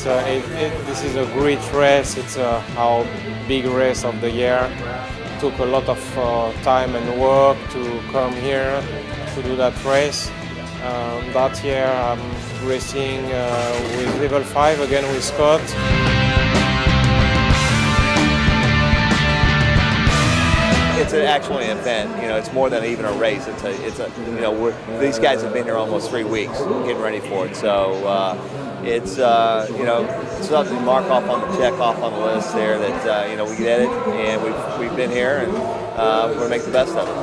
this is a great race. It's our big race of the year. Took a lot of time and work to come here to do that race. That year I'm racing with level 5 again with Scott. It's actually an event. You know, it's more than even a race. You know, these guys have been here almost 3 weeks getting ready for it. So it's you know, it's something to mark off on the check off on the list there that you know, we did it and we've been here and we're gonna make the best of it.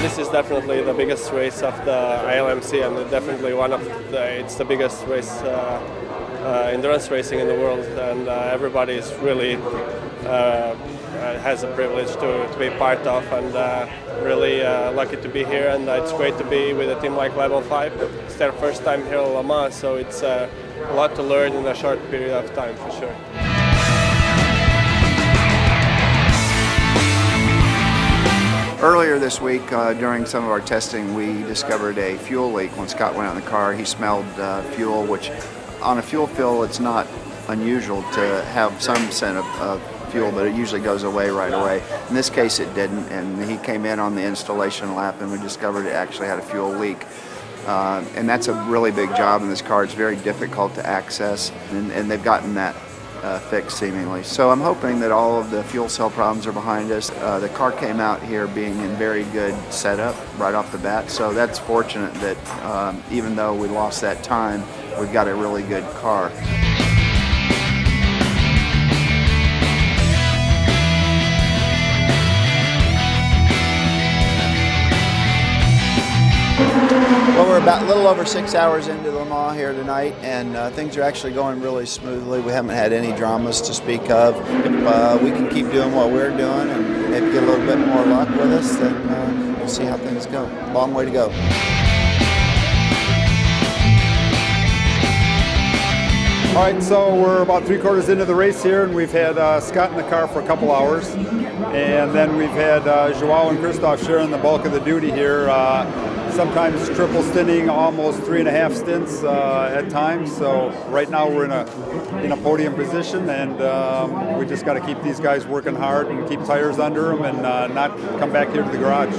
This is definitely the biggest race of the ILMC and definitely it's the biggest race endurance racing in the world, and everybody is really has a privilege to be part of, and really lucky to be here, and it's great to be with a team like Level 5. It's their first time here at Le Mans, so it's a lot to learn in a short period of time for sure. Earlier this week, during some of our testing, we discovered a fuel leak. When Scott went out in the car, he smelled fuel, which on a fuel fill, it's not unusual to have some scent of fuel, but it usually goes away right away. In this case, it didn't, and he came in on the installation lap, and we discovered it actually had a fuel leak. And that's a really big job in this car. It's very difficult to access, and they've gotten that fixed seemingly. So I'm hoping that all of the fuel cell problems are behind us. The car came out here being in very good setup right off the bat, so that's fortunate that even though we lost that time, we've got a really good car. Well, we're about a little over 6 hours into Le Mans here tonight, and things are actually going really smoothly. We haven't had any dramas to speak of. If we can keep doing what we're doing and maybe get a little bit more luck with us, then we'll see how things go. Long way to go. All right, so we're about 3/4 into the race here, and we've had Scott in the car for a couple hours, and then we've had Joao and Christoph sharing the bulk of the duty here. Sometimes triple stinting, almost 3.5 stints at times. So right now we're in a podium position, and we just got to keep these guys working hard and keep tires under them, and not come back here to the garage.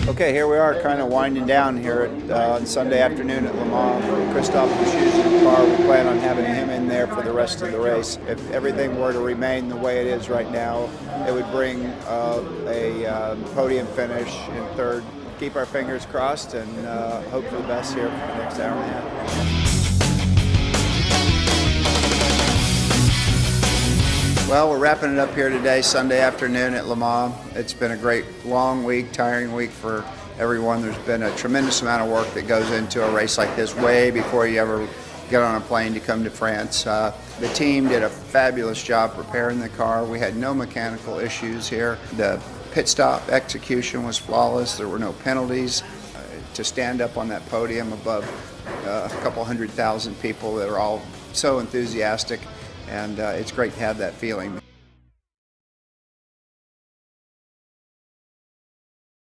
Okay, here we are kind of winding down here at Sunday afternoon at Le Mans. Christoph was using the car. We plan on having him in there for the rest of the race. If everything were to remain the way it is right now, it would bring a podium finish in third. Keep our fingers crossed and hope for the best here for the next hour and a half. Well, we're wrapping it up here today, Sunday afternoon at Le Mans. It's been a great long week, tiring week for everyone. There's been a tremendous amount of work that goes into a race like this way before you ever get on a plane to come to France. The team did a fabulous job preparing the car. We had no mechanical issues here. The pit stop execution was flawless. There were no penalties. To stand up on that podium above a couple 100,000 people that are all so enthusiastic, and it's great to have that feeling.